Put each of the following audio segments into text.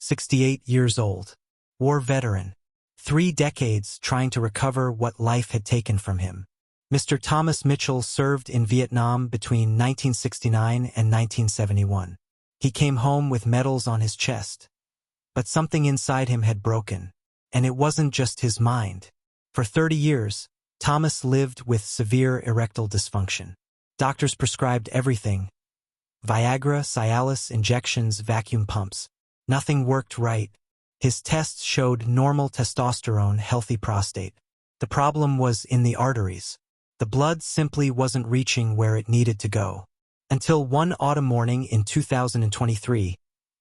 68 years old. War veteran. 3 decades trying to recover what life had taken from him. Mr. Thomas Mitchell served in Vietnam between 1969 and 1971. He came home with medals on his chest. But something inside him had broken. And it wasn't just his mind. For 30 years, Thomas lived with severe erectile dysfunction. Doctors prescribed everything. Viagra, Cialis, injections, vacuum pumps. Nothing worked right. His tests showed normal testosterone, healthy prostate. The problem was in the arteries. The blood simply wasn't reaching where it needed to go. Until one autumn morning in 2023,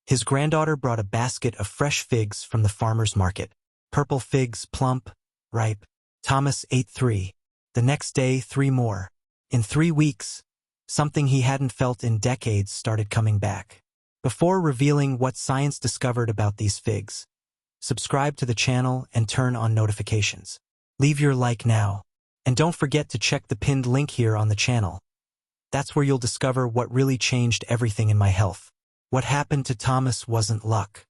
his granddaughter brought a basket of fresh figs from the farmer's market. Purple figs, plump, ripe. Thomas ate 3. The next day, 3 more. In 3 weeks, something he hadn't felt in decades started coming back. Before revealing what science discovered about these figs, subscribe to the channel and turn on notifications. Leave your like now. And don't forget to check the pinned link here on the channel. That's where you'll discover what really changed everything in my health. What happened to Thomas wasn't luck.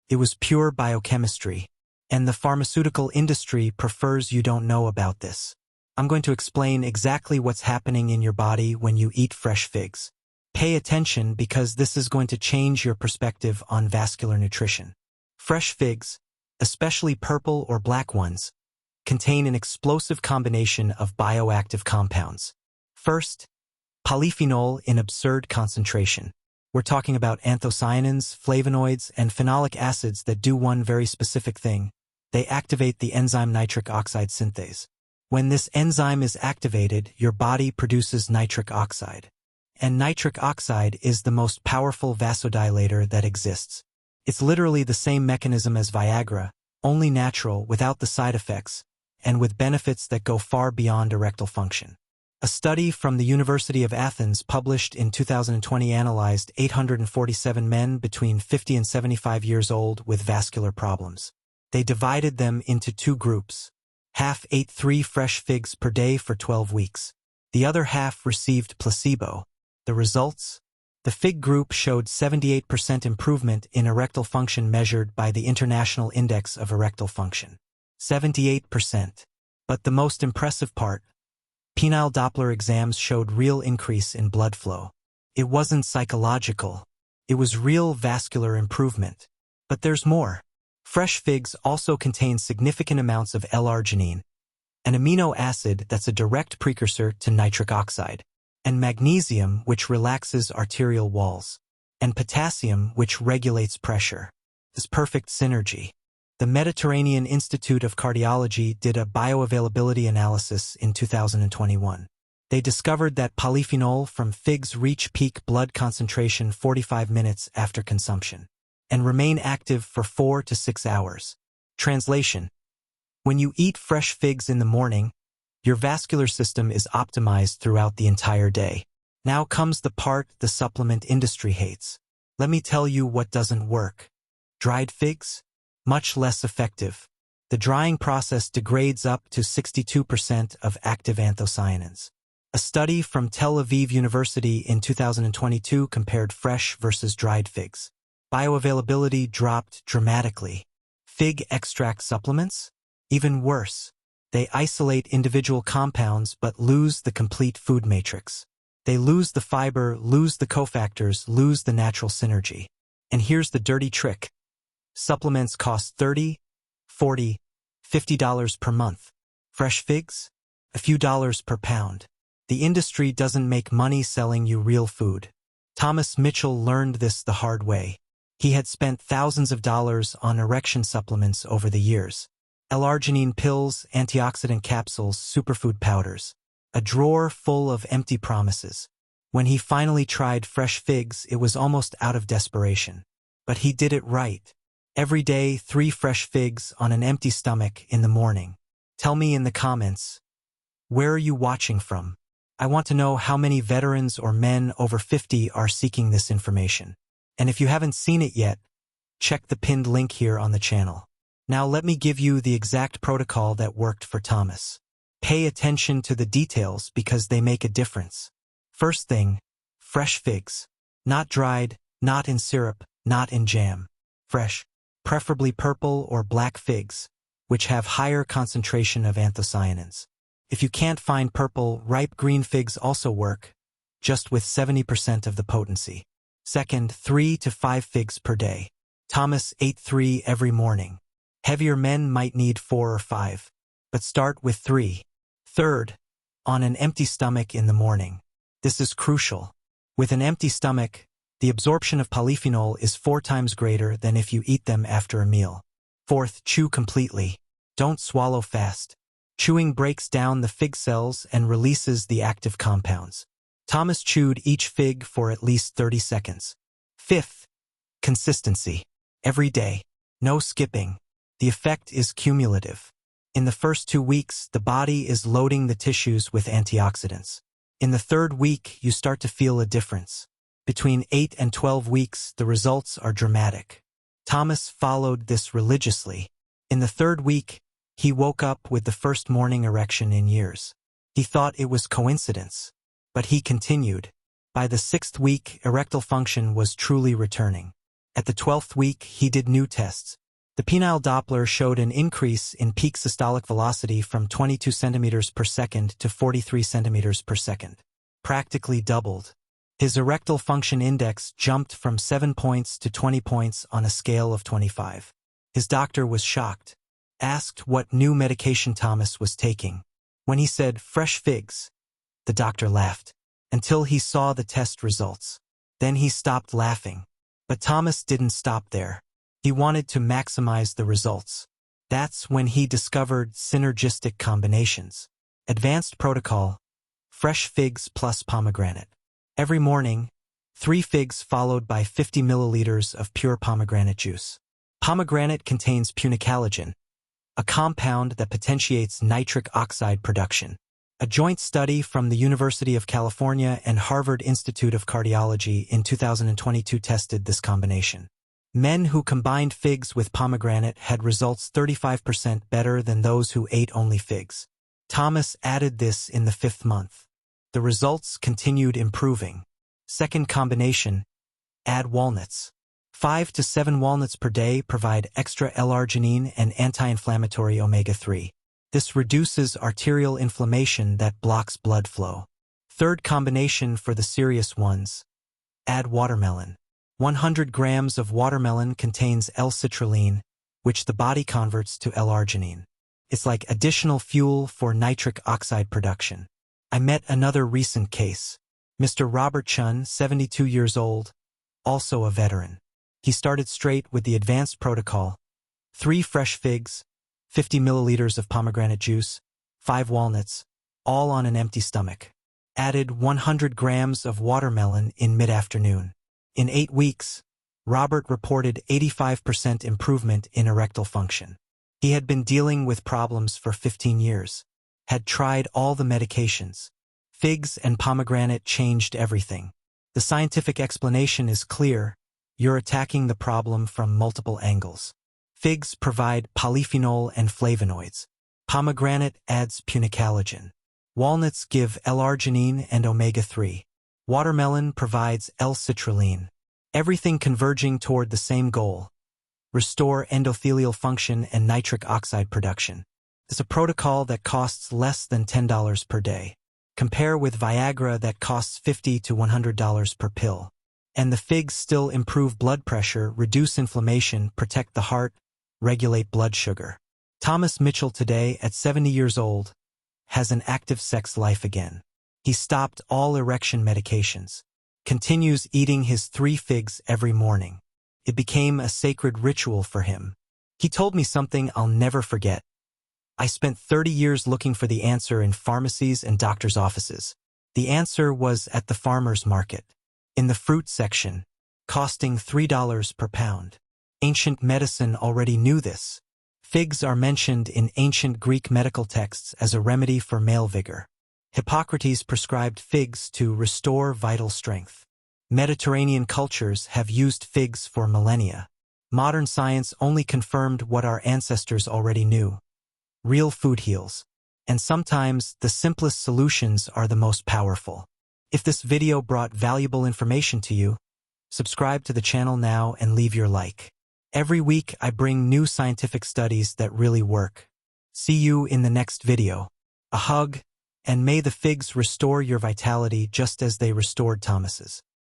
It was pure biochemistry. And the pharmaceutical industry prefers you don't know about this. I'm going to explain exactly what's happening in your body when you eat fresh figs. Pay attention because this is going to change your perspective on vascular nutrition. Fresh figs, especially purple or black ones, contain an explosive combination of bioactive compounds. First, polyphenol in absurd concentration. We're talking about anthocyanins, flavonoids, and phenolic acids that do one very specific thing. They activate the enzyme nitric oxide synthase. When this enzyme is activated, your body produces nitric oxide. And nitric oxide is the most powerful vasodilator that exists. It's literally the same mechanism as Viagra, only natural, without the side effects, and with benefits that go far beyond erectile function. A study from the University of Athens published in 2020 analyzed 847 men between 50 and 75 years old with vascular problems. They divided them into 2 groups. Half ate 3 fresh figs per day for 12 weeks. The other half received placebo. The results? The fig group showed 78% improvement in erectile function measured by the International Index of Erectile Function. 78%. But the most impressive part, penile Doppler exams showed real increase in blood flow. It wasn't psychological. It was real vascular improvement. But there's more. Fresh figs also contain significant amounts of L-arginine, an amino acid that's a direct precursor to nitric oxide, and magnesium, which relaxes arterial walls, and potassium, which regulates pressure. This perfect synergy. The Mediterranean Institute of Cardiology did a bioavailability analysis in 2021. They discovered that polyphenol from figs reach peak blood concentration 45 minutes after consumption and remain active for 4 to 6 hours. Translation: when you eat fresh figs in the morning, your vascular system is optimized throughout the entire day. Now comes the part the supplement industry hates. Let me tell you what doesn't work. Dried figs? Much less effective. The drying process degrades up to 62% of active anthocyanins. A study from Tel Aviv University in 2022 compared fresh versus dried figs. Bioavailability dropped dramatically. Fig extract supplements? Even worse. They isolate individual compounds but lose the complete food matrix. They lose the fiber, lose the cofactors, lose the natural synergy. And here's the dirty trick. Supplements cost $30, $40, $50 per month. Fresh figs? A few dollars per pound. The industry doesn't make money selling you real food. Thomas Mitchell learned this the hard way. He had spent thousands of dollars on erection supplements over the years. L-arginine pills, antioxidant capsules, superfood powders. A drawer full of empty promises. When he finally tried fresh figs, it was almost out of desperation. But he did it right. Every day, 3 fresh figs on an empty stomach in the morning. Tell me in the comments, where are you watching from? I want to know how many veterans or men over 50 are seeking this information. And if you haven't seen it yet, check the pinned link here on the channel. Now let me give you the exact protocol that worked for Thomas. Pay attention to the details because they make a difference. First thing, fresh figs. Not dried, not in syrup, not in jam. Fresh. preferably purple or black figs, which have higher concentration of anthocyanins. If you can't find purple, ripe green figs also work, just with 70% of the potency. Second, 3 to 5 figs per day. Thomas ate 3 every morning. Heavier men might need 4 or 5, but start with 3. Third, on an empty stomach in the morning. This is crucial. With an empty stomach, the absorption of polyphenol is 4 times greater than if you eat them after a meal. Fourth, chew completely. Don't swallow fast. Chewing breaks down the fig cells and releases the active compounds. Thomas chewed each fig for at least 30 seconds. Fifth, consistency. Every day. No skipping. The effect is cumulative. In the first 2 weeks, the body is loading the tissues with antioxidants. In the 3rd week, you start to feel a difference. Between 8 and 12 weeks, the results are dramatic. Thomas followed this religiously. In the 3rd week, he woke up with the first morning erection in years. He thought it was coincidence, but he continued. By the 6th week, erectile function was truly returning. At the 12th week, he did new tests. The penile Doppler showed an increase in peak systolic velocity from 22 centimeters per second to 43 centimeters per second. Practically doubled. His erectile function index jumped from 7 points to 20 points on a scale of 25. His doctor was shocked. Asked what new medication Thomas was taking. When he said fresh figs, the doctor laughed, until he saw the test results. Then he stopped laughing. But Thomas didn't stop there. He wanted to maximize the results. That's when he discovered synergistic combinations. Advanced protocol, fresh figs plus pomegranate. Every morning, 3 figs followed by 50 milliliters of pure pomegranate juice. Pomegranate contains punicalagin, a compound that potentiates nitric oxide production. A joint study from the University of California and Harvard Institute of Cardiology in 2022 tested this combination. Men who combined figs with pomegranate had results 35% better than those who ate only figs. Thomas added this in the 5th month. The results continued improving. Second combination, add walnuts. 5 to 7 walnuts per day provide extra L-arginine and anti-inflammatory omega-3. This reduces arterial inflammation that blocks blood flow. Third combination for the serious ones, add watermelon. 100 grams of watermelon contains L-citrulline, which the body converts to L-arginine. It's like additional fuel for nitric oxide production. I met another recent case. Mr. Robert Chun, 72 years old, also a veteran. He started straight with the advanced protocol. 3 fresh figs, 50 milliliters of pomegranate juice, 5 walnuts, all on an empty stomach. Added 100 grams of watermelon in mid-afternoon. In 8 weeks, Robert reported 85% improvement in erectile function. He had been dealing with problems for 15 years, had tried all the medications. Figs and pomegranate changed everything. The scientific explanation is clear. You're attacking the problem from multiple angles. Figs provide polyphenol and flavonoids. Pomegranate adds punicalagin. Walnuts give L-arginine and omega-3. Watermelon provides L-citrulline. Everything converging toward the same goal: restore endothelial function and nitric oxide production. It's a protocol that costs less than $10 per day. Compare with Viagra that costs $50 to $100 per pill. And the figs still improve blood pressure, reduce inflammation, protect the heart, regulate blood sugar. Thomas Mitchell today, at 70 years old, has an active sex life again. He stopped all erection medications, continues eating his 3 figs every morning. It became a sacred ritual for him. He told me something I'll never forget. I spent 30 years looking for the answer in pharmacies and doctors' offices. The answer was at the farmer's market, in the fruit section, costing $3 per pound. Ancient medicine already knew this. Figs are mentioned in ancient Greek medical texts as a remedy for male vigor. Hippocrates prescribed figs to restore vital strength. Mediterranean cultures have used figs for millennia. Modern science only confirmed what our ancestors already knew. Real food heals. And sometimes the simplest solutions are the most powerful. If this video brought valuable information to you, subscribe to the channel now and leave your like. Every week, I bring new scientific studies that really work. See you in the next video. A hug, and may the figs restore your vitality just as they restored Thomas's.